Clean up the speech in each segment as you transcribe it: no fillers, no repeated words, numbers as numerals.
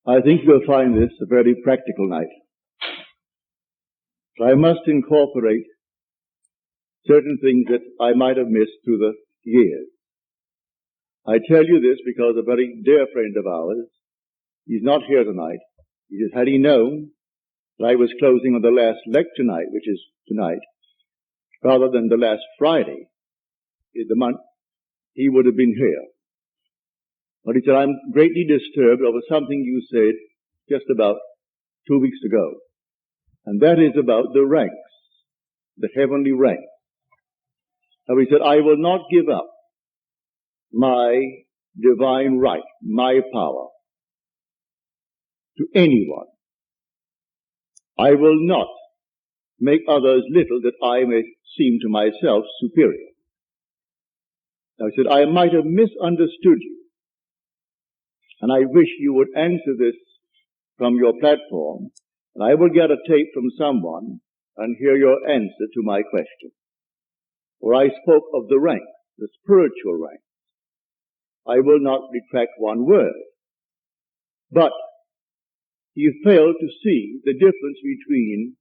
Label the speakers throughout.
Speaker 1: I think you'll find this a very practical night. So I must incorporate certain things that I might have missed through the years. I tell you this because a very dear friend of ours, he's not here tonight. He says, had he known that I was closing on the last lecture night, which is tonight, rather than the last Friday in the month, he would have been here. But he said, I'm greatly disturbed over something you said just about 2 weeks ago. And that is about the ranks, the heavenly ranks. And he said, I will not give up my divine right, my power, to anyone. I will not make others little that I may seem to myself superior. I said, I might have misunderstood you. And I wish you would answer this from your platform, and I will get a tape from someone and hear your answer to my question. For I spoke of the ranks, the spiritual ranks. I will not retract one word. But you failed to see the difference between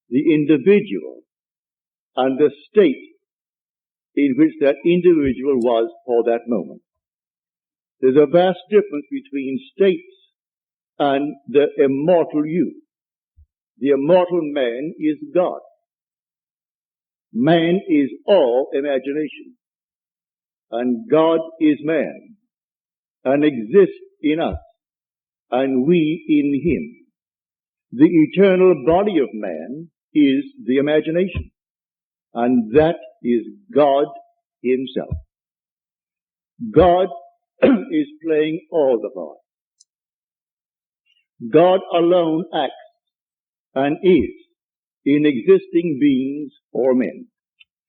Speaker 1: the individual and the state in which that individual was for that moment. There's a vast difference between states and the immortal you. The immortal man is God. Man is all imagination. And God is man and exists in us and we in him. The eternal body of man is the imagination, and that is God himself. God is playing all the parts. God alone acts and is in existing beings or men.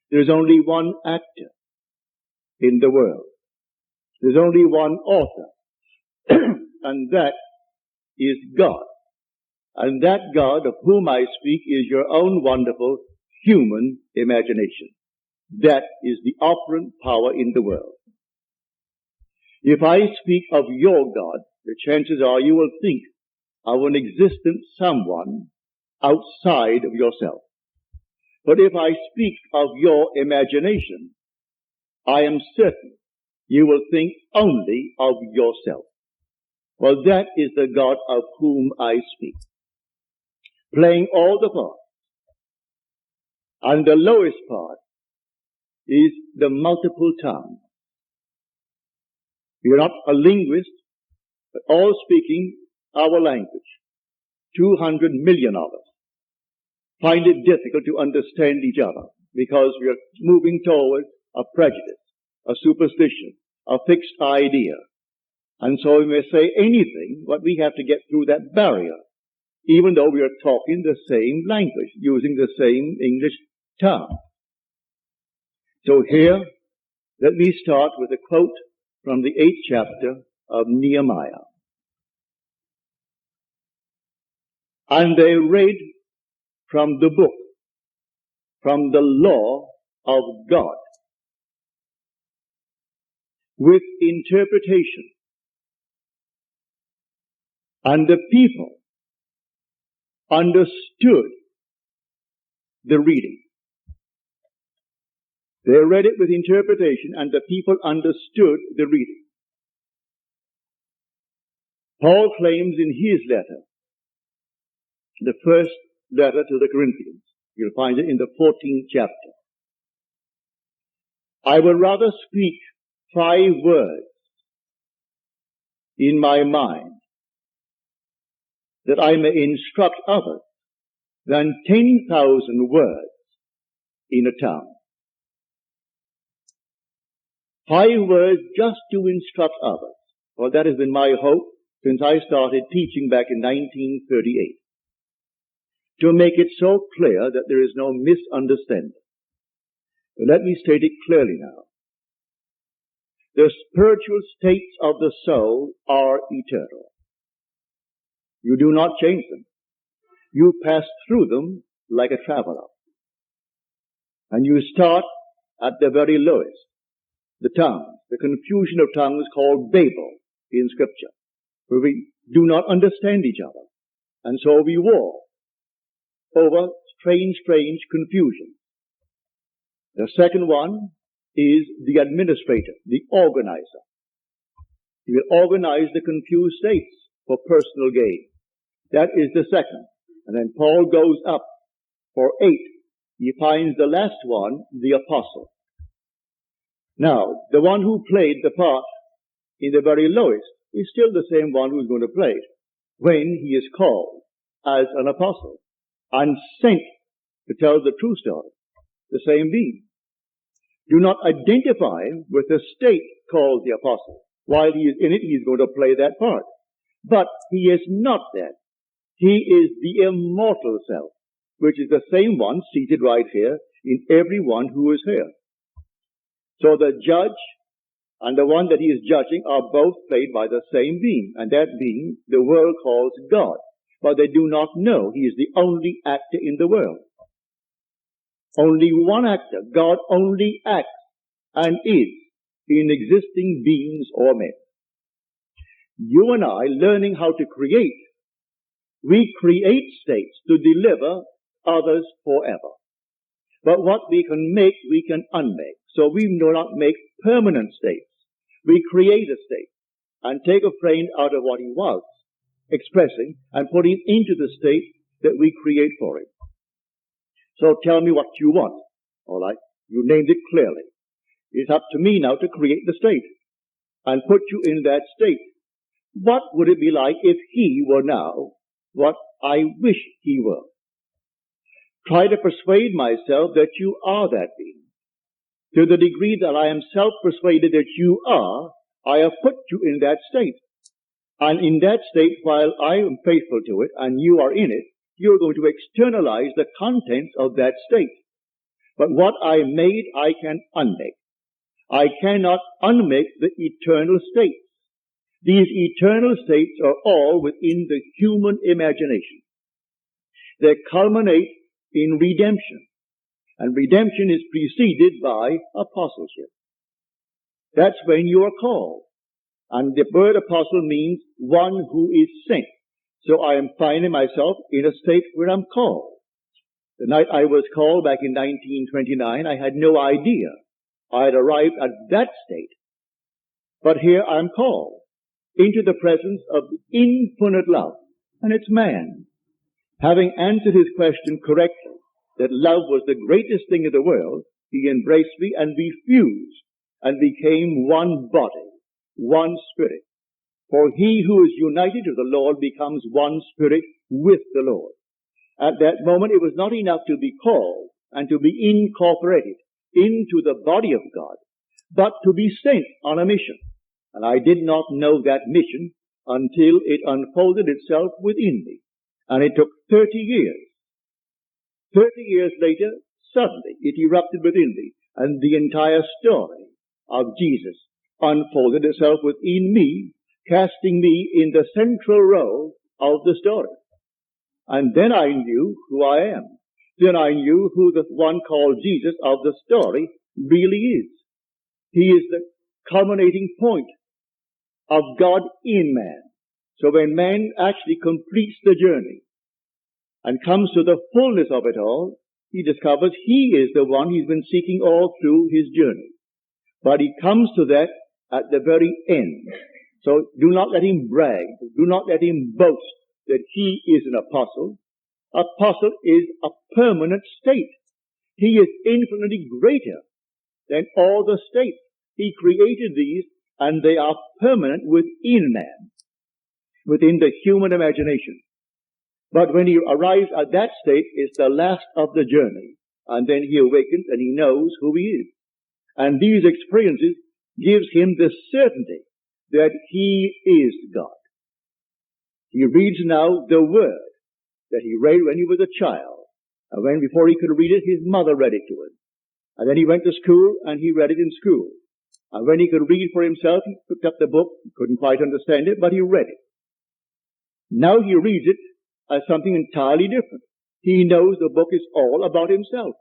Speaker 1: There's only one actor in the world. There's only one author, and that is God. And that God of whom I speak is your own wonderful human imagination. That is the operant power in the world. If I speak of your God, the chances are you will think of an existent someone outside of yourself. But if I speak of your imagination, I am certain you will think only of yourself. Well, that is the God of whom I speak, playing all the parts. And the lowest part is the multiple tongue. You're not a linguist, but all speaking our language. 200 million of us find it difficult to understand each other because we are moving toward a prejudice, a superstition, a fixed idea. And so we may say anything, but we have to get through that barrier, even though we are talking the same language, using the same English term. So here, let me start with a quote from the 8th chapter of Nehemiah. And they read from the book, from the law of God, with interpretation. And the people understood the reading. They read it with interpretation, and the people understood the reading. Paul claims in his letter, the first letter to the Corinthians, you'll find it in the 14th chapter, I would rather speak 5 words in my mind that I may instruct others than 10,000 words in a tongue. 5 words just to instruct others. Well, that has been my hope since I started teaching back in 1938. To make it so clear that there is no misunderstanding. But let me state it clearly now. The spiritual states of the soul are eternal. You do not change them. You pass through them like a traveler. And you start at the very lowest, the tongue. The confusion of tongues called Babel in Scripture, where we do not understand each other. And so we war over strange confusion. The second one is the administrator, the organizer. He will organize the confused states for personal gain. That is the second. And then Paul goes up for 8. He finds the last one, the apostle. Now, the one who played the part in the very lowest is still the same one who's going to play it when he is called as an apostle and sent to tell the true story, the same being. Do not identify him with the state called the apostle. While he is in it, he is going to play that part. But he is not that. He is the immortal self, which is the same one seated right here in everyone who is here. So the judge and the one that he is judging are both played by the same being, and that being the world calls God. But they do not know he is the only actor in the world. Only one actor. God only acts and is in existing beings or men. You and I, learning how to create, we create states to deliver others forever. But what we can make, we can unmake. So we do not make permanent states. We create a state and take a friend out of what he was expressing and put him into the state that we create for him. So tell me what you want. All right? You named it clearly. It's up to me now to create the state and put you in that state. What would it be like if he were now what I wish he were? Try to persuade myself that you are that being. To the degree that I am self-persuaded that you are, I have put you in that state. And in that state, while I am faithful to it and you are in it, you're going to externalize the contents of that state. But what I made, I can unmake. I cannot unmake the eternal states. These eternal states are all within the human imagination. They culminate in redemption. And redemption is preceded by apostleship. That's when you are called. And the word apostle means one who is sent. So I am finding myself in a state where I'm called. The night I was called back in 1929, I had no idea I had arrived at that state. But here I'm called into the presence of infinite love. And it's man. Having answered his question correctly, that love was the greatest thing in the world, he embraced me and we fused and became one body, one spirit. For he who is united to the Lord becomes one spirit with the Lord. At that moment, it was not enough to be called and to be incorporated into the body of God, but to be sent on a mission. And I did not know that mission until it unfolded itself within me. And it took 30 years. 30 years later, suddenly it erupted within me, and the entire story of Jesus unfolded itself within me, casting me in the central role of the story. And then I knew who I am. Then I knew who the one called Jesus of the story really is. He is the culminating point of God in man. So when man actually completes the journey and comes to the fullness of it all, he discovers he is the one he's been seeking all through his journey. But he comes to that at the very end. So do not let him brag. Do not let him boast that he is an apostle. Apostle is a permanent state. He is infinitely greater than all the states. He created these and they are permanent within man, within the human imagination. But when he arrives at that state, it's the last of the journey. And then he awakens and he knows who he is. And these experiences gives him the certainty that he is God. He reads now the word that he read when he was a child. And when before he could read it, his mother read it to him. And then he went to school and he read it in school. And when he could read for himself, he picked up the book. He couldn't quite understand it, but he read it. Now he reads it as something entirely different. He knows the book is all about himself.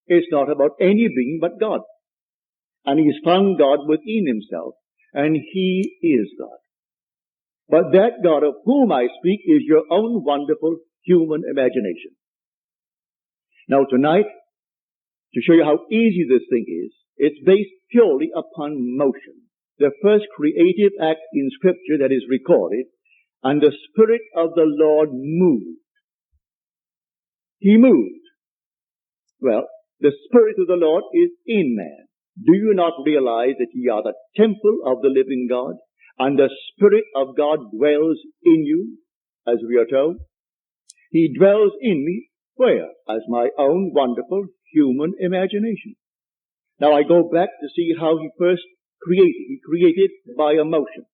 Speaker 1: It's not about any being but God. And he's found God within himself, and he is God. But that God of whom I speak is your own wonderful human imagination. Now tonight, to show you how easy this thing is, it's based purely upon motion. The first creative act in Scripture that is recorded, and the Spirit of the Lord moved. He moved. Well, the Spirit of the Lord is in man. Do you not realize that ye are the temple of the living God, and the Spirit of God dwells in you, as we are told? He dwells in me, where? As my own wonderful human imagination. Now I go back to see how he first created. He created by a motion.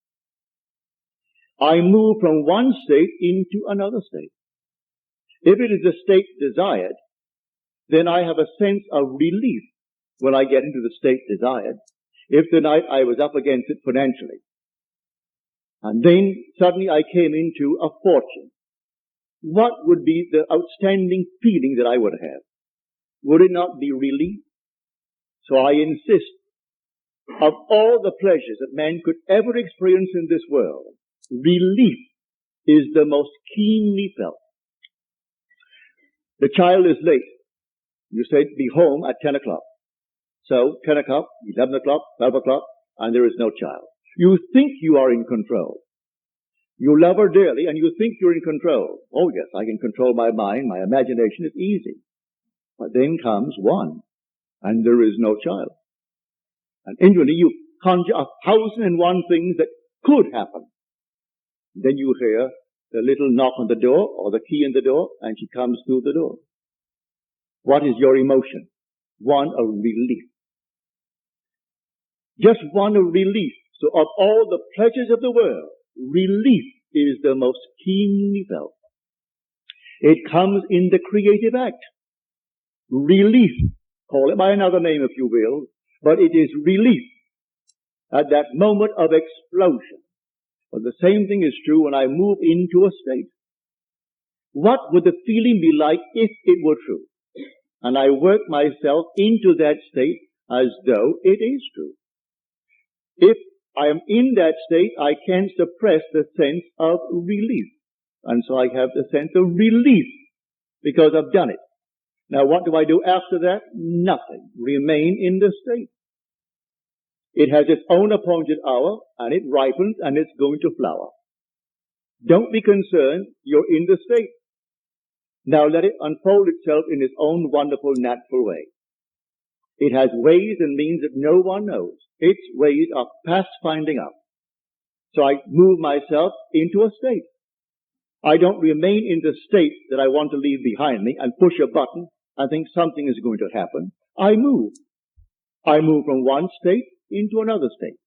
Speaker 1: I move from one state into another state. If it is the state desired, then I have a sense of relief when I get into the state desired. If tonight I was up against it financially, and then suddenly I came into a fortune, what would be the outstanding feeling that I would have? Would it not be relief? So I insist, of all the pleasures that man could ever experience in this world, relief is the most keenly felt. The child is late. You said, be home at 10 o'clock. So 10 o'clock, 11 o'clock, 12 o'clock, and there is no child. You think you are in control. You love her dearly, and you think you're in control. Oh yes, I can control my mind, my imagination is easy. But then comes one, and there is no child. And inwardly you conjure 1,001 things that could happen. Then you hear the little knock on the door, or the key in the door, and she comes through the door. What is your emotion? One of relief. Just one of relief. So of all the pleasures of the world, relief is the most keenly felt. It comes in the creative act. Relief. Call it by another name if you will, but it is relief at that moment of explosion. But the same thing is true when I move into a state. What would the feeling be like if it were true? And I work myself into that state as though it is true. If I am in that state, I can suppress the sense of relief. And so I have the sense of relief because I've done it. Now what do I do after that? Nothing. Remain in the state. It has its own appointed hour, and it ripens, and it's going to flower. Don't be concerned, you're in the state. Now let it unfold itself in its own wonderful natural way. It has ways and means that no one knows. Its ways are past finding out. So I move myself into a state. I don't remain in the state that I want to leave behind me and push a button and think something is going to happen. I move. I move from one state into another state.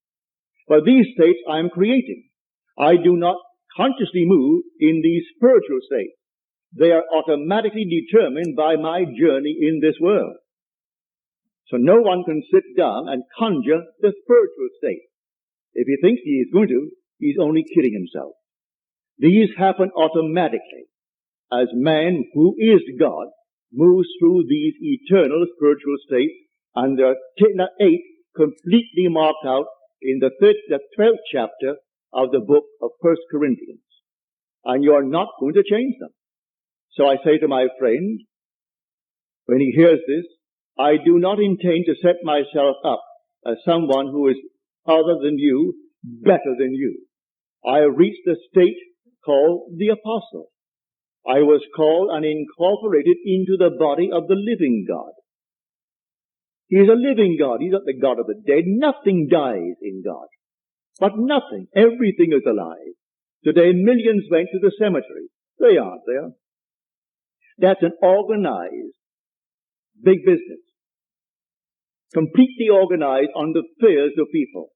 Speaker 1: But these states I am creating. I do not consciously move in these spiritual states. They are automatically determined by my journey in this world. So no one can sit down and conjure the spiritual state. If he thinks he is going to, he's only kidding himself. These happen automatically as man who is God moves through these eternal spiritual states, and there are 8 completely marked out in the 12th chapter of the book of 1 Corinthians. And you are not going to change them. So I say to my friend, when he hears this, I do not intend to set myself up as someone who is other than you, better than you. I have reached the state called the apostle. I was called and incorporated into the body of the living God. He is a living God. He's not the God of the dead. Nothing dies in God. But nothing. Everything is alive. Today millions went to the cemetery. They aren't there. That's an organized big business. Completely organized on the fears of people.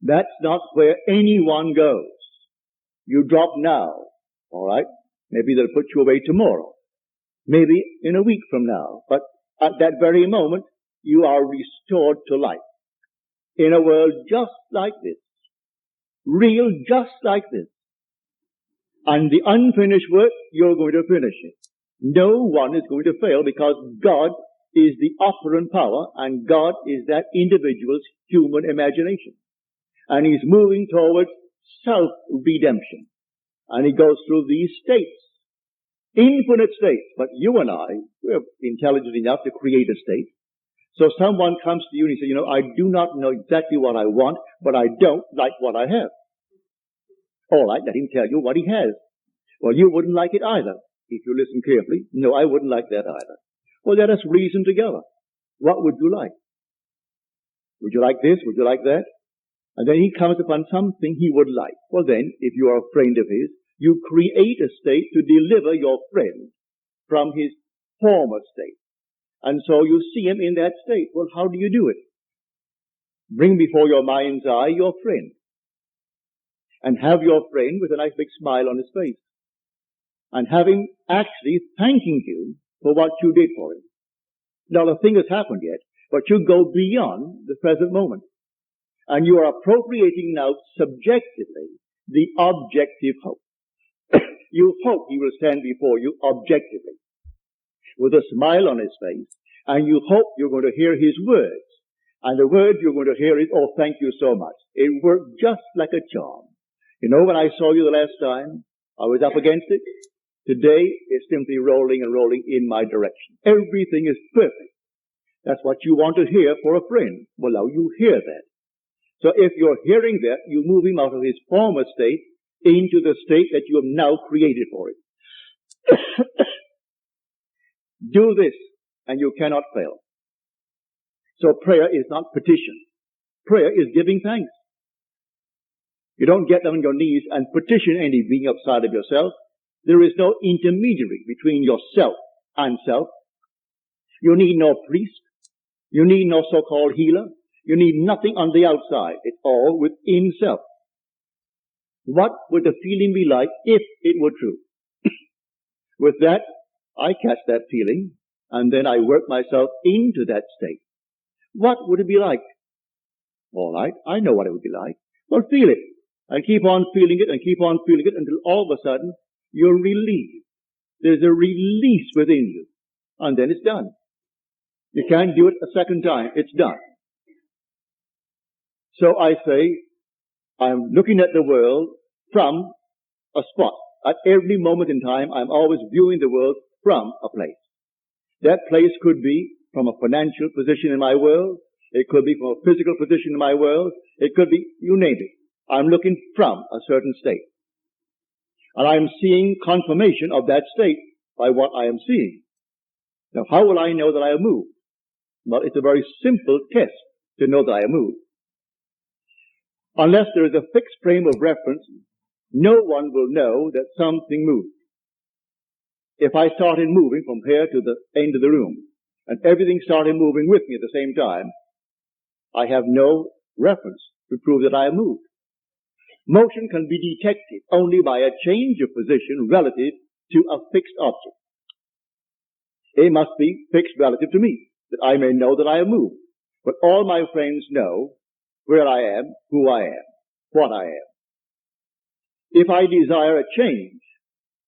Speaker 1: That's not where anyone goes. You drop now, all right? Maybe they'll put you away tomorrow. Maybe in a week from now. But at that very moment, you are restored to life. In a world just like this. Real just like this. And the unfinished work, you're going to finish it. No one is going to fail because God is the operant power and God is that individual's human imagination. And he's moving towards self-redemption. And he goes through these states, infinite states. But you and I, we're intelligent enough to create a state. So someone comes to you and he says, I do not know exactly what I want, but I don't like what I have. All right, let him tell you what he has. Well, you wouldn't like it either, if you listen carefully. No, I wouldn't like that either. Well, let us reason together. What would you like? Would you like this? Would you like that? And then he comes upon something he would like. Well then, if you are a friend of his, you create a state to deliver your friend from his former state. And so you see him in that state. Well, how do you do it? Bring before your mind's eye your friend. And have your friend with a nice big smile on his face. And have him actually thanking you for what you did for him. Now, the thing has happened yet, but you go beyond the present moment. And you are appropriating now subjectively the objective hope. You hope he will stand before you objectively with a smile on his face, and you hope you're going to hear his words. And the words you're going to hear is, oh, thank you so much. It worked just like a charm. When I saw you the last time, I was up against it. Today, it's simply rolling and rolling in my direction. Everything is perfect. That's what you want to hear for a friend. Well, now you hear that. So if you're hearing that, you move him out of his former state into the state that you have now created for him. Do this, and you cannot fail. So prayer is not petition. Prayer is giving thanks. You don't get on your knees and petition any being outside of yourself. There is no intermediary between yourself and self. You need no priest. You need no so-called healer. You need nothing on the outside. It's all within self. What would the feeling be like if it were true? With that, I catch that feeling, and then I work myself into that state. What would it be like? All right, I know what it would be like. Well, feel it. And keep on feeling it and keep on feeling it until all of a sudden you're relieved. There's a release within you. And then it's done. You can't do it a second time. It's done. So I say, I'm looking at the world from a spot. At every moment in time, I'm always viewing the world from a place. That place could be from a financial position in my world. It could be from a physical position in my world. It could be, you name it. I'm looking from a certain state. And I'm seeing confirmation of that state by what I am seeing. Now, how will I know that I have moved? Well, it's a very simple test to know that I have moved. Unless there is a fixed frame of reference, no one will know that something moved. If I started moving from here to the end of the room, and everything started moving with me at the same time, I have no reference to prove that I have moved. Motion can be detected only by a change of position relative to a fixed object. It must be fixed relative to me, that I may know that I have moved. But all my friends know where I am, who I am, what I am. If I desire a change,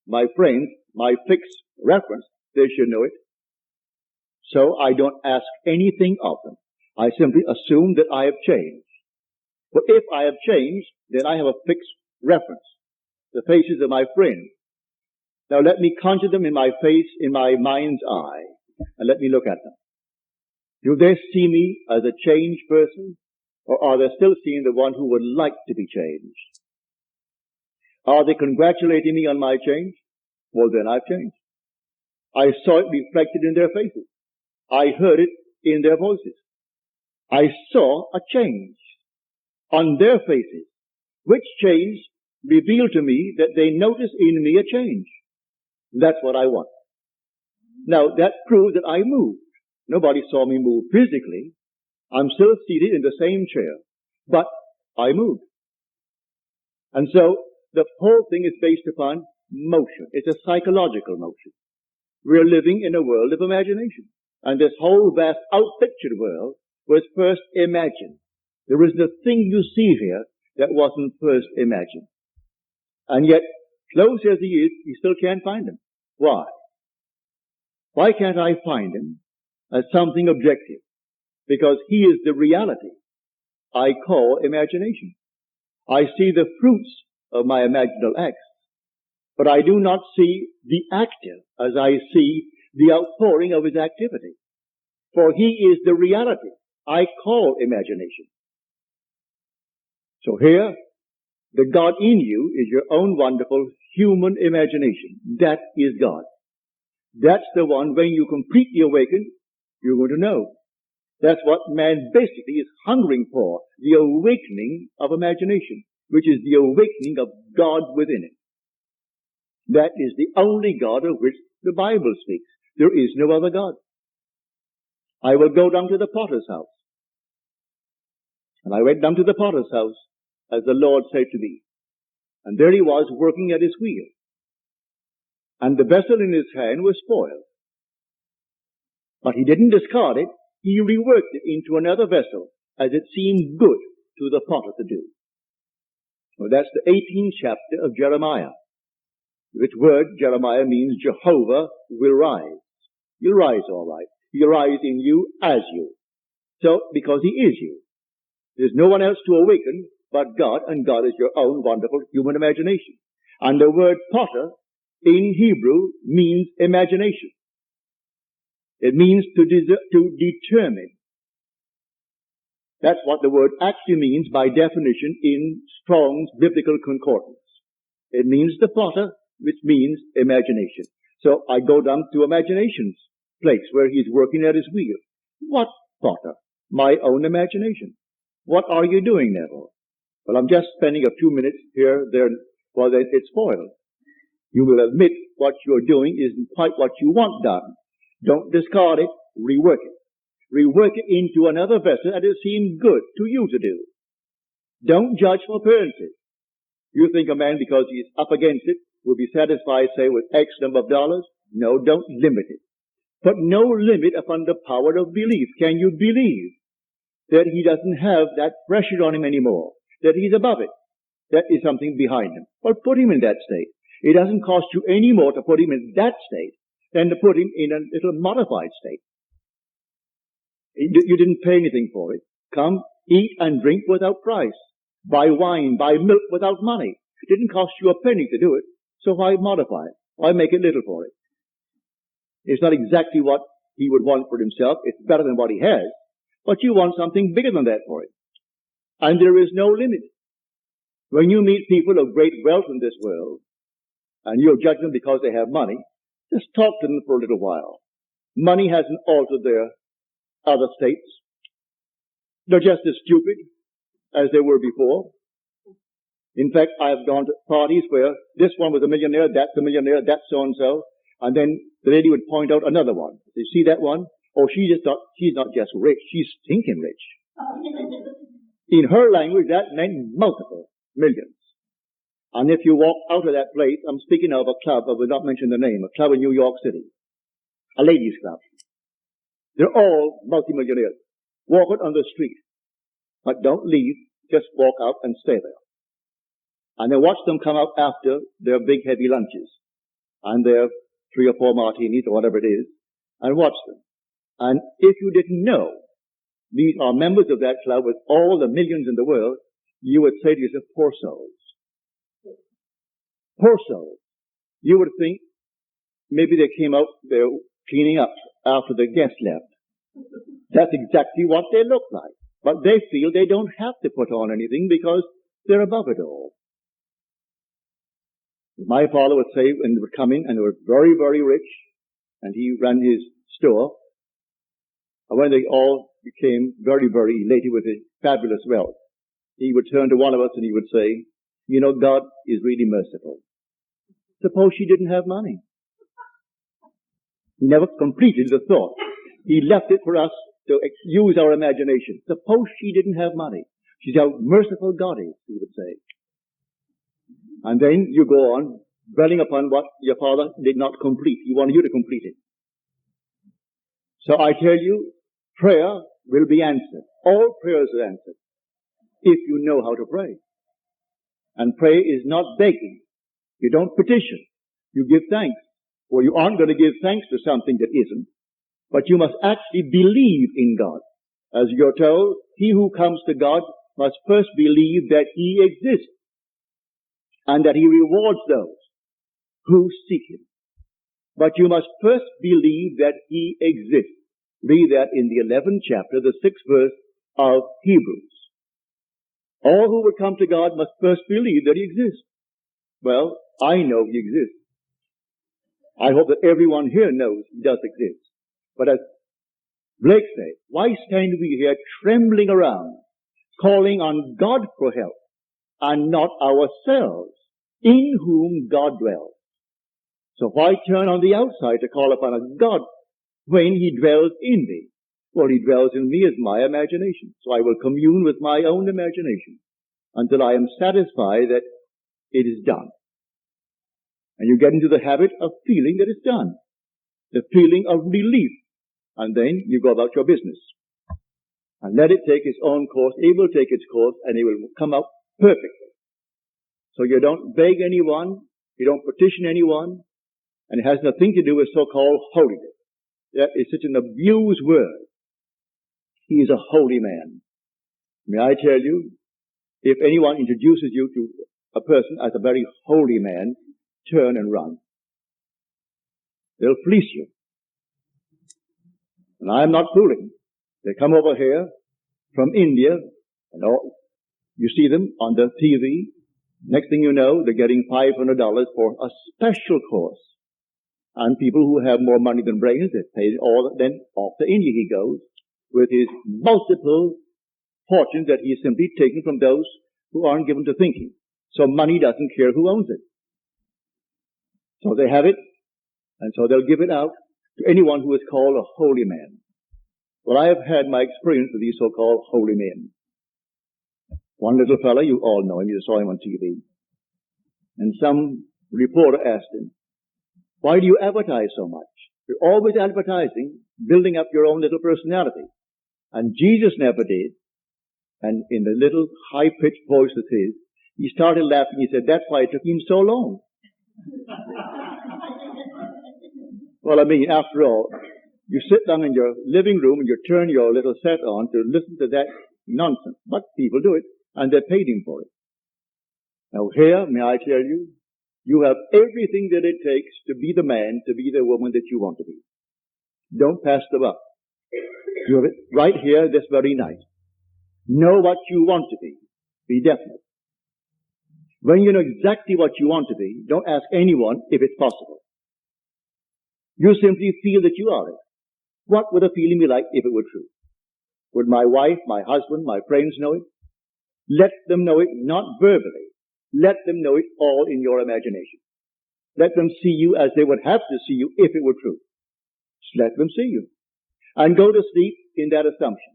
Speaker 1: my friends, my fixed reference, they should know it. So I don't ask anything of them. I simply assume that I have changed. But if I have changed, then I have a fixed reference. The faces of my friends. Now let me conjure them in my face, in my mind's eye, and let me look at them. Do they see me as a changed person? Or are they still seeing the one who would like to be changed? Are they congratulating me on my change? Well, then I've changed. I saw it reflected in their faces. I heard it in their voices. I saw a change on their faces, which change revealed to me that they noticed in me a change. That's what I want. Now, that proves that I moved. Nobody saw me move physically. I'm still seated in the same chair, but I moved. And so, the whole thing is based upon motion. It's a psychological motion. We're living in a world of imagination. And this whole vast outpictured world was first imagined. There isn't a thing you see here that wasn't first imagined. And yet, close as he is, you still can't find him. Why? Why can't I find him as something objective? Because he is the reality I call imagination. I see the fruits of my imaginal acts, but I do not see the actor as I see the outpouring of his activity. For he is the reality I call imagination. So here, the God in you is your own wonderful human imagination. That is God. That's the one, when you completely awaken, you're going to know. That's what man basically is hungering for, the awakening of imagination, which is the awakening of God within it. That is the only God of which the Bible speaks. There is no other God. I will go down to the potter's house. And I went down to the potter's house, as the Lord said to me. And there he was working at his wheel. And the vessel in his hand was spoiled. But he didn't discard it. He reworked it into another vessel as it seemed good to the potter to do. Well, that's the 18th chapter of Jeremiah. Which word, Jeremiah, means Jehovah will rise. You'll rise all right. He'll rise in you as you. So, because he is you. There's no one else to awaken but God, and God is your own wonderful human imagination. And the word potter in Hebrew means imagination. It means to determine. That's what the word actually means by definition in Strong's Biblical Concordance. It means the potter, which means imagination. So I go down to imagination's place where he's working at his wheel. What potter? My own imagination. What are you doing, Neville? Well, I'm just spending a few minutes here, there, while it's spoiled. You will admit what you're doing isn't quite what you want done. Don't discard it, rework it. Rework it into another vessel that it seems good to you to do. Don't judge for appearances. You think a man, because he's up against it, will be satisfied, say, with X number of dollars? No, don't limit it. Put no limit upon the power of belief. Can you believe that he doesn't have that pressure on him anymore? That he's above it? That is something behind him. Well, put him in that state. It doesn't cost you any more to put him in that state than to put him in a little modified state. You didn't pay anything for it. Come, eat and drink without price. Buy wine, buy milk without money. It didn't cost you a penny to do it. So why modify it? Why make it little for it? It's not exactly what he would want for himself. It's better than what he has. But you want something bigger than that for it. And there is no limit. When you meet people of great wealth in this world, and you'll judge them because they have money, just talk to them for a little while. Money hasn't altered their other states. They're just as stupid as they were before. In fact, I've gone to parties where this one was a millionaire, that's a millionaire, that's so-and-so, and then the lady would point out another one. You see that one? Oh, she's not just rich, she's stinking rich. In her language, that meant multiple millions. And if you walk out of that place, I'm speaking of a club, I will not mention the name, a club in New York City, a ladies' club. They're all multimillionaires. Walk it on the street. But don't leave, just walk out and stay there. And then watch them come out after their big heavy lunches and their 3 or 4 martinis or whatever it is, and watch them. And if you didn't know these are members of that club with all the millions in the world, you would say to yourself, poor souls. Poor souls. You would think maybe they came out, they're cleaning up after the guests left. That's exactly what they look like. But they feel they don't have to put on anything because they're above it all. My father would say when they were coming and they were very, very rich, and he ran his store, and when they all became very, very elated with his fabulous wealth, he would turn to one of us and he would say, you know, God is really merciful. Suppose she didn't have money. He never completed the thought. He left it for us to use our imagination. Suppose she didn't have money. She's how merciful God is, he would say. And then you go on dwelling upon what your father did not complete. He wanted you to complete it. So I tell you, prayer will be answered. All prayers are answered if you know how to pray. And prayer is not begging. You don't petition. You give thanks. Well, you aren't going to give thanks to something that isn't. But you must actually believe in God. As you're told, he who comes to God must first believe that he exists and that he rewards those who seek him. But you must first believe that he exists. Read that in the 11th chapter, the 6th verse of Hebrews. All who would come to God must first believe that he exists. Well, I know he exists. I hope that everyone here knows he does exist. But as Blake said, why stand we here trembling around, calling on God for help, and not ourselves, in whom God dwells? So why turn on the outside to call upon a God when he dwells in me? Well, he dwells in me as my imagination. So I will commune with my own imagination until I am satisfied that it is done. And you get into the habit of feeling that it's done. The feeling of relief. And then you go about your business. And let it take its own course. It will take its course and it will come out perfectly. So you don't beg anyone. You don't petition anyone. And it has nothing to do with so-called holiness. That is such an abused word. He is a holy man. May I tell you, if anyone introduces you to a person as a very holy man, turn and run. They'll fleece you. And I'm not fooling. They come over here from India, and all, you see them on the TV. Next thing you know, they're getting $500 for a special course. And people who have more money than brains, they pay all. Then off to India he goes with his multiple fortunes that he is simply taken from those who aren't given to thinking. So money doesn't care who owns it. So they have it, and so they'll give it out to anyone who is called a holy man. Well, I have had my experience with these so-called holy men. One little fellow, you all know him, you saw him on TV. And some reporter asked him, why do you advertise so much? You're always advertising, building up your own little personality. And Jesus never did. And in the little high-pitched voice of his, he started laughing. He said, that's why it took him so long. Well, I mean, after all, you sit down in your living room and you turn your little set on to listen to that nonsense. But people do it, and they're paid him for it. Now here, may I tell you, you have everything that it takes to be the man, to be the woman that you want to be. Don't pass them up. You have it right here this very night. Know what you want to be. Be definite. When you know exactly what you want to be, don't ask anyone if it's possible. You simply feel that you are it. What would a feeling be like if it were true? Would my wife, my husband, my friends know it? Let them know it, not verbally. Let them know it all in your imagination. Let them see you as they would have to see you if it were true. Just let them see you. And go to sleep in that assumption.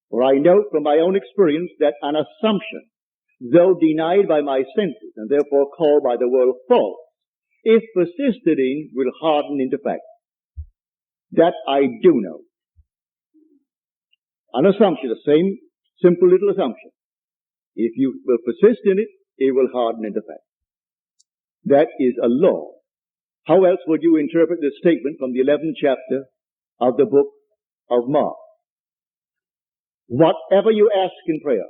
Speaker 1: For I know from my own experience that an assumption, though denied by my senses and therefore called by the world false, if persisted in, will harden into fact. That I do know. An assumption, the same simple little assumption. If you will persist in it, it will harden into fact. That is a law. How else would you interpret this statement from the 11th chapter of the book of Mark? Whatever you ask in prayer,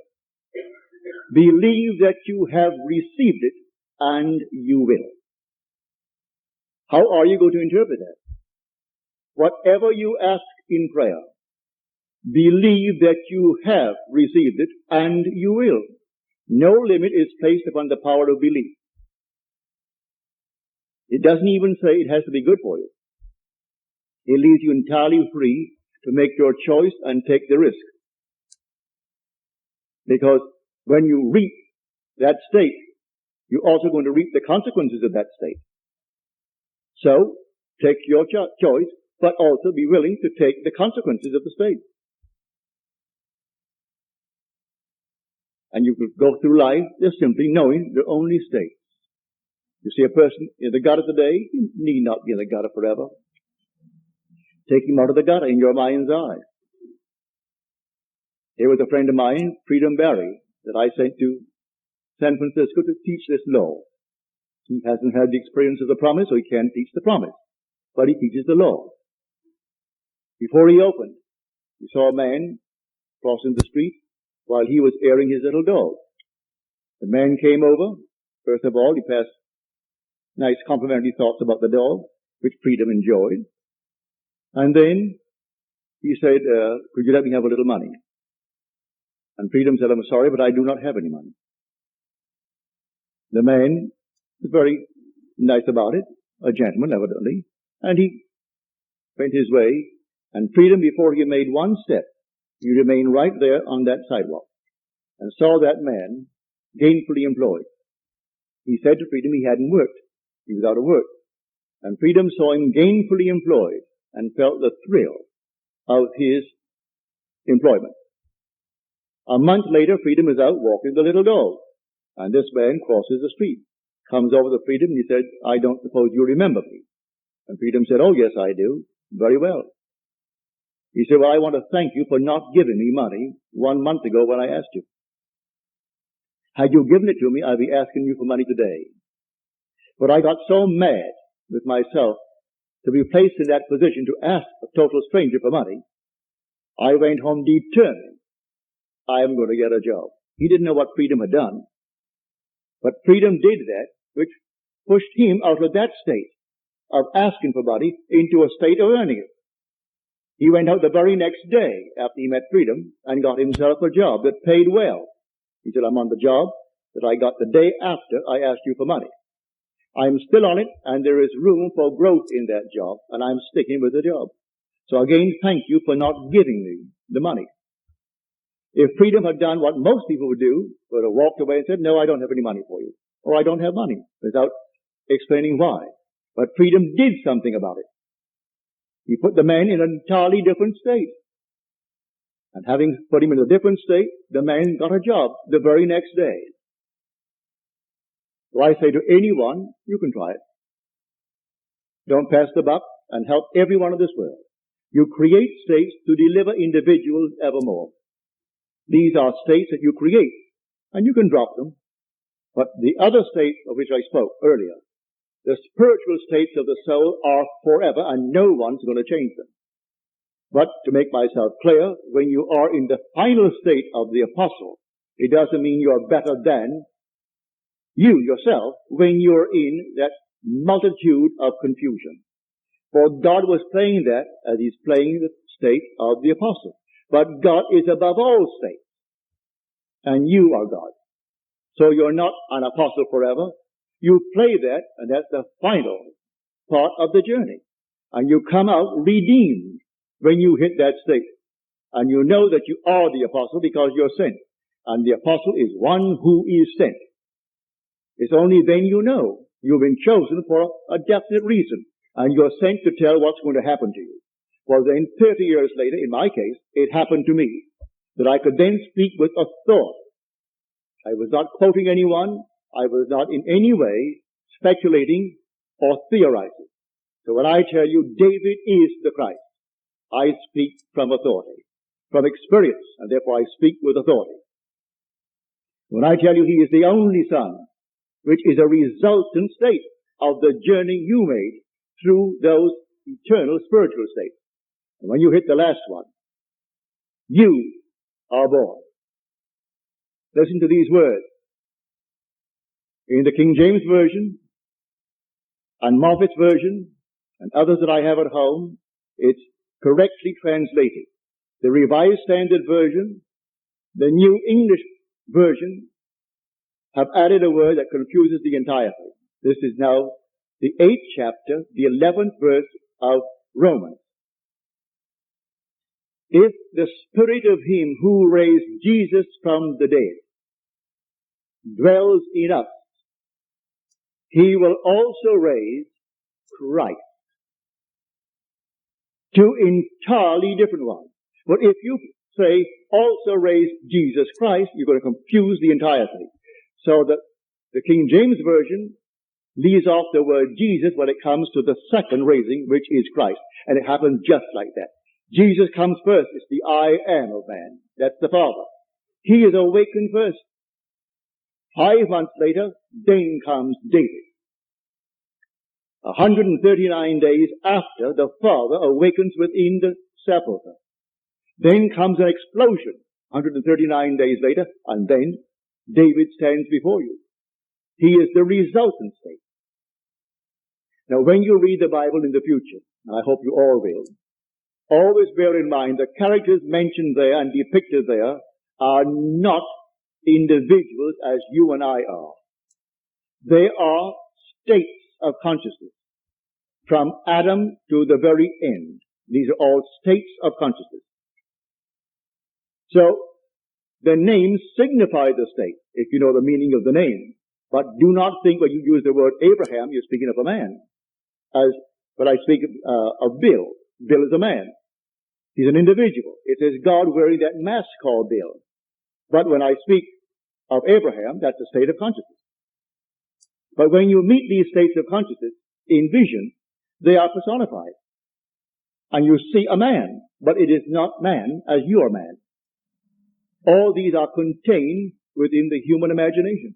Speaker 1: believe that you have received it and you will. How are you going to interpret that? Whatever you ask in prayer, believe that you have received it and you will. No limit is placed upon the power of belief. It doesn't even say it has to be good for you. It leaves you entirely free to make your choice and take the risk. Because when you reap that state, you're also going to reap the consequences of that state. So, take your choice, but also be willing to take the consequences of the state. And you could go through life just simply knowing the only state. You see a person in the gutter today, he need not be in the gutter forever. Take him out of the gutter in your mind's eye. Here was a friend of mine, Freedom Barry, that I sent to San Francisco to teach this law. He hasn't had the experience of the promise, so he can't teach the promise. But he teaches the law. Before he opened, he saw a man crossing the street, while he was airing his little dog. The man came over. First of all, he passed nice complimentary thoughts about the dog, which Freedom enjoyed. And then he said, could you let me have a little money? And Freedom said, I'm sorry, but I do not have any money. The man was very nice about it, a gentleman evidently, and he went his way, and Freedom, before he made one step, he remained right there on that sidewalk and saw that man gainfully employed. He said to Freedom he hadn't worked. He was out of work. And Freedom saw him gainfully employed and felt the thrill of his employment. A month later, Freedom is out walking the little dog, and this man crosses the street, comes over to Freedom, and he said, I don't suppose you remember me. And Freedom said, oh yes, I do. Very well. He said, well, I want to thank you for not giving me money 1 month ago when I asked you. Had you given it to me, I'd be asking you for money today. But I got so mad with myself to be placed in that position to ask a total stranger for money, I went home determined I am going to get a job. He didn't know what Freedom had done, but Freedom did that, which pushed him out of that state of asking for money into a state of earning it. He went out the very next day after he met Freedom and got himself a job that paid well. He said, I'm on the job that I got the day after I asked you for money. I'm still on it, and there is room for growth in that job, and I'm sticking with the job. So again, thank you for not giving me the money. If Freedom had done what most people would do, would have walked away and said, no, I don't have any money for you, or I don't have money, without explaining why. But Freedom did something about it. He put the man in an entirely different state. And having put him in a different state, the man got a job the very next day. So I say to anyone, you can try it. Don't pass the buck and help everyone of this world. You create states to deliver individuals evermore. These are states that you create, and you can drop them. But the other states of which I spoke earlier, the spiritual states of the soul are forever, and no one's going to change them. But to make myself clear, when you are in the final state of the apostle, it doesn't mean you're better than you yourself when you're in that multitude of confusion. For God was playing that as he's playing the state of the apostle. But God is above all states. And you are God. So you're not an apostle forever. You play that, and that's the final part of the journey. And you come out redeemed when you hit that state. And you know that you are the apostle because you're sent. And the apostle is one who is sent. It's only then you know you've been chosen for a definite reason. And you're sent to tell what's going to happen to you. Well then, 30 years later, in my case, it happened to me that I could then speak with authority. I was not quoting anyone. I was not in any way speculating or theorizing. So when I tell you David is the Christ, I speak from authority, from experience, and therefore I speak with authority. When I tell you he is the only Son, which is a resultant state of the journey you made through those eternal spiritual states. And when you hit the last one, you are born. Listen to these words. In the King James Version and Moffat's Version and others that I have at home, it's correctly translated. The Revised Standard Version, the New English Version, have added a word that confuses the entire thing. This is now the 8th chapter, the 11th verse of Romans. If the Spirit of him who raised Jesus from the dead dwells in us, he will also raise Christ. Two entirely different ones. But if you say also raise Jesus Christ, you're going to confuse the entire thing. So that the King James Version leaves off the word Jesus when it comes to the second raising, which is Christ. And it happens just like that. Jesus comes first. It's the I am of man. That's the Father. He is awakened first. 5 months later, then comes David. 139 days after the Father awakens within the sepulchre. Then comes an explosion 139 days later, and then David stands before you. He is the resultant state. Now, when you read the Bible in the future, and I hope you all will, always bear in mind the characters mentioned there and depicted there are not individuals as you and I are. They are states of consciousness. From Adam to the very end. These are all states of consciousness. So, the names signify the state, if you know the meaning of the name. But do not think when you use the word Abraham, you're speaking of a man. As when I speak of Bill, Bill is a man. He's an individual. It is God wearing that mask called Bill. But when I speak of Abraham, that's a state of consciousness. But when you meet these states of consciousness in vision, they are personified. And you see a man, but it is not man as you are man. All these are contained within the human imagination.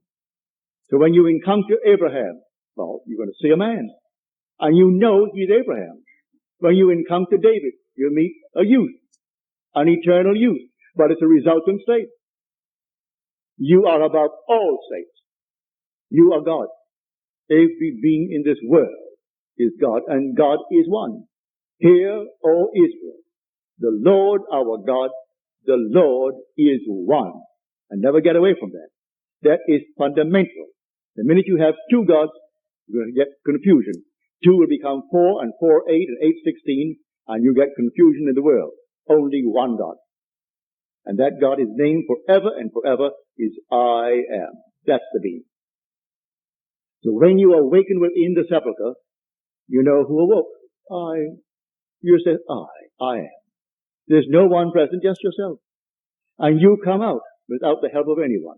Speaker 1: So when you encounter Abraham, well, you're going to see a man. And you know he's Abraham. When you encounter David, you meet a youth, an eternal youth. But it's a resultant state. You are above all states. You are God. Every being in this world is God, and God is one. Hear, O Israel, the Lord our God, the Lord is one. And never get away from that. That is fundamental. The minute you have two gods, you're going to get confusion. Two will become 4, and 4, 8, and 8, 16, and you get confusion in the world. Only one God. And that God is named forever and forever is I am. That's the being. So when you awaken within the sepulchre, you know who awoke. You say, I am. There's no one present, just yourself. And you come out without the help of anyone.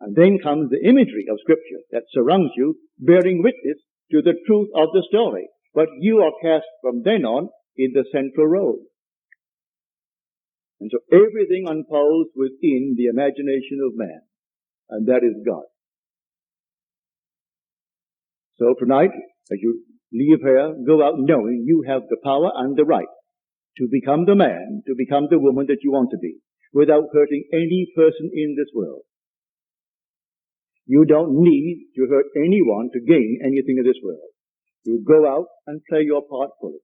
Speaker 1: And then comes the imagery of Scripture that surrounds you, bearing witness to the truth of the story. But you are cast from then on in the central road. And so everything unfolds within the imagination of man. And that is God. So tonight, as you leave here, go out knowing you have the power and the right to become the man, to become the woman that you want to be, without hurting any person in this world. You don't need to hurt anyone to gain anything in this world. You go out and play your part fully.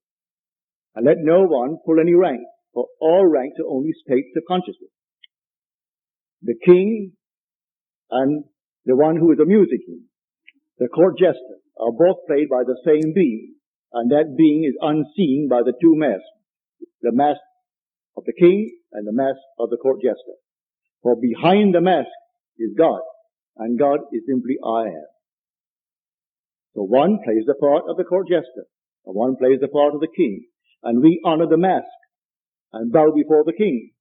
Speaker 1: And let no one pull any rank, for all ranks are only states of consciousness. The king and the one who is a musician, the court jester, are both played by the same being, and that being is unseen by the two masks, the mask of the king and the mask of the court jester. For behind the mask is God, and God is simply I am. So one plays the part of the court jester, and one plays the part of the king, and we honor the mask and bow before the king.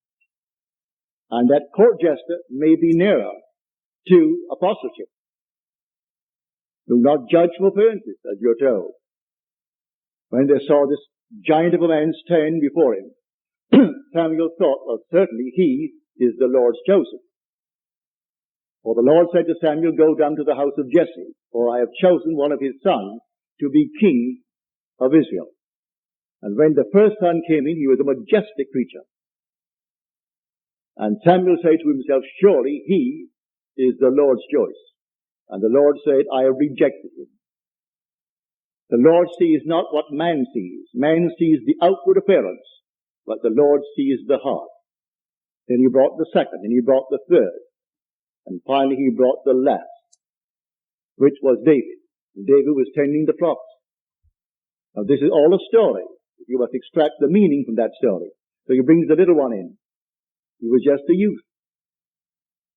Speaker 1: And that court jester may be nearer to apostleship. Do not judge from appearances, as you're told. When they saw this giant of a man stand before him, Samuel thought, well, certainly he is the Lord's chosen. For the Lord said to Samuel, go down to the house of Jesse, for I have chosen one of his sons to be king of Israel. And when the first son came in, he was a majestic creature. And Samuel said to himself, surely he is the Lord's choice. And the Lord said, I have rejected him. The Lord sees not what man sees. Man sees the outward appearance, but the Lord sees the heart. Then he brought the second, and he brought the third. And finally he brought the last, which was David. And David was tending the flocks. Now this is all a story. You must extract the meaning from that story. So he brings the little one in. He was just a youth.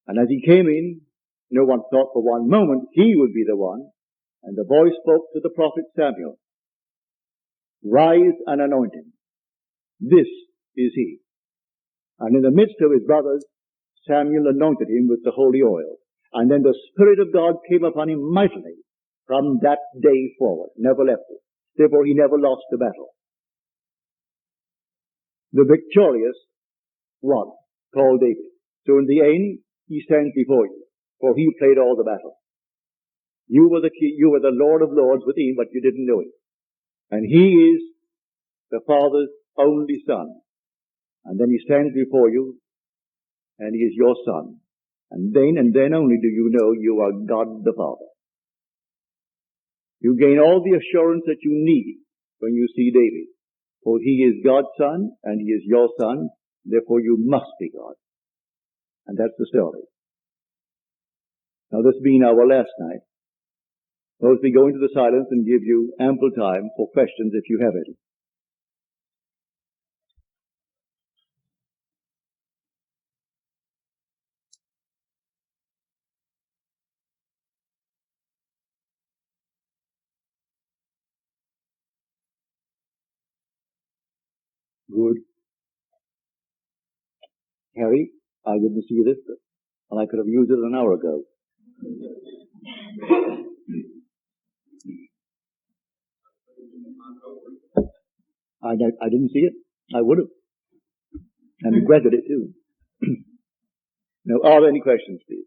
Speaker 1: And as he came in, no one thought for one moment he would be the one. And the voice spoke to the prophet Samuel. Rise and anoint him. This is he. And in the midst of his brothers, Samuel anointed him with the holy oil. And then the Spirit of God came upon him mightily from that day forward. Never left it. Therefore he never lost the battle. The victorious one, called David. So in the end, he stands before you, for he played all the battle. You were the Lord of Lords within, but you didn't know it. And he is the Father's only Son. And then he stands before you and he is your son. And then only do you know you are God the Father. You gain all the assurance that you need when you see David. For he is God's son, and he is your son, therefore you must be God. And that's the story. Now this being our last night, suppose we go into the silence and give you ample time for questions if you have any. Good. Harry, I didn't see this, and I could have used it an hour ago. I didn't see it. I would have. And regretted it too. Now, are there any questions, please?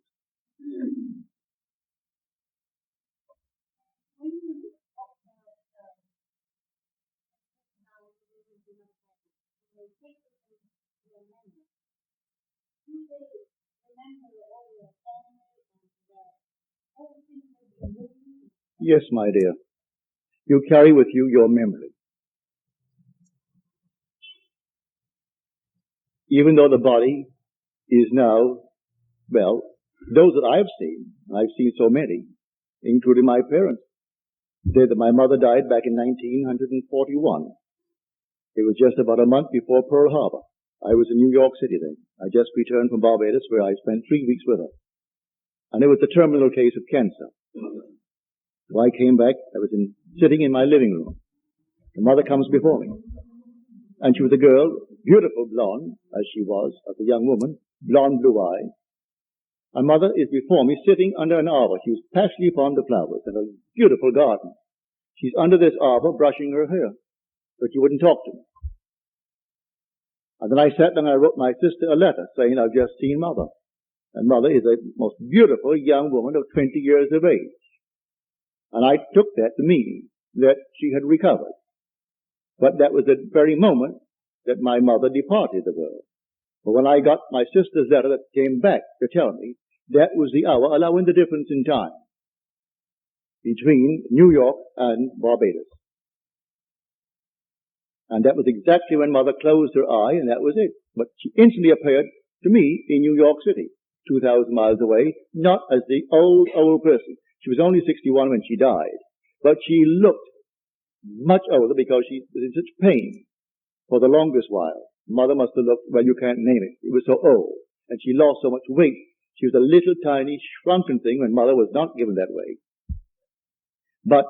Speaker 1: Yes, my dear. You carry with you your memory. Even though the body is now, well, those that I've seen so many, including my parents. My mother died back in 1941. It was just about a month before Pearl Harbor. I was in New York City then. I just returned from Barbados where I spent 3 weeks with her. And it was a terminal case of cancer. So I came back, sitting in my living room. The mother comes before me. And she was a girl, beautiful blonde, as she was, as a young woman, blonde blue eyes. My mother is before me sitting under an arbor. She was passionately fond of flowers and a beautiful garden. She's under this arbor brushing her hair, but she wouldn't talk to me. And then I sat down and I wrote my sister a letter saying, I've just seen Mother. And Mother is a most beautiful young woman of 20 years of age. And I took that to mean that she had recovered. But that was the very moment that my mother departed the world. But when I got my sister's letter that came back to tell me, that was the hour, allowing the difference in time between New York and Barbados. And that was exactly when Mother closed her eye, and that was it. But she instantly appeared to me in New York City, 2,000 miles away, not as the old person. She was only 61 when she died, but she looked much older because she was in such pain for the longest while. Mother must have looked, well, you can't name it. It was so old, and she lost so much weight. She was a little tiny shrunken thing when Mother was not given that way. But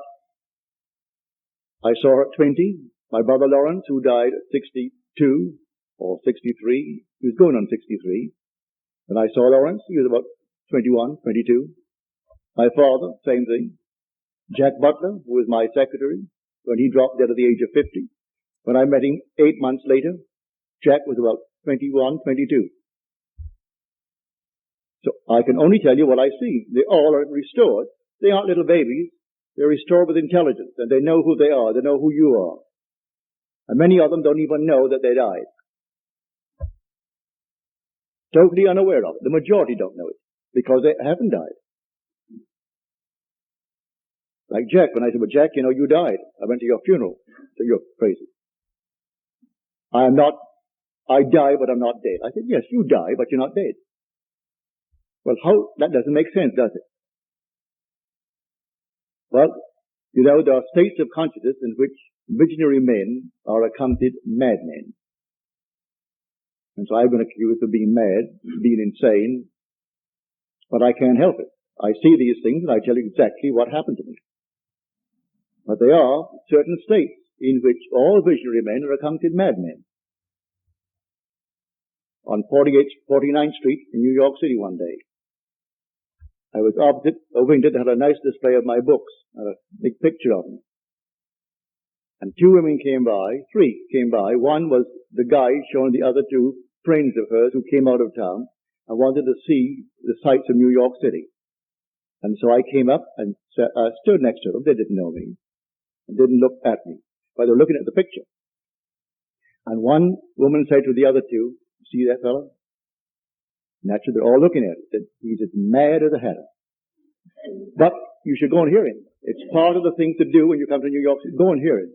Speaker 1: I saw her at 20. My brother Lawrence, who died at 62 or 63, he was going on 63. When I saw Lawrence, he was about 21, 22. My father, same thing. Jack Butler, who was my secretary, when he dropped dead at the age of 50. When I met him 8 months later, Jack was about 21, 22. So I can only tell you what I see. They all are restored. They aren't little babies. They're restored with intelligence, and they know who they are. They know who you are. And many of them don't even know that they died. Totally unaware of it. The majority don't know it because they haven't died. Like Jack, when I said, well, Jack, you know, you died. I went to your funeral. So you're crazy. I die, but I'm not dead. I said, yes, you die, but you're not dead. Well, that doesn't make sense, does it? Well, you know, there are states of consciousness in which visionary men are accounted madmen. And so I've been accused of being mad, being insane, but I can't help it. I see these things and I tell you exactly what happened to me. But there are certain states in which all visionary men are accounted madmen. On 49th Street in New York City one day, I was opposite a window that had a nice display of my books, and a big picture of me. And 2 women came by, 3 came by. One was the guide showing the other 2 friends of hers who came out of town and wanted to see the sights of New York City. And so I came up and stood next to them. They didn't know me and didn't look at me, but they were looking at the picture. And one woman said to the other 2, see that fellow? Naturally, they're all looking at it. That he's as mad as a hatter. But you should go and hear him. It's part of the thing to do when you come to New York. Go and hear him.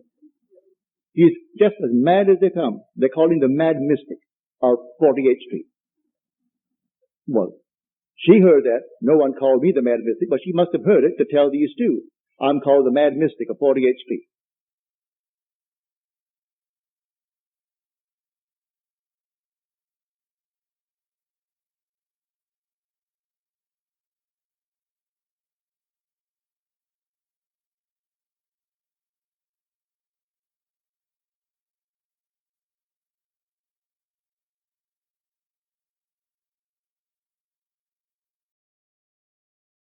Speaker 1: He's just as mad as they come. They call him the Mad Mystic of 48th Street. Well, she heard that. No one called me the Mad Mystic, but she must have heard it to tell these two. I'm called the Mad Mystic of 48th Street.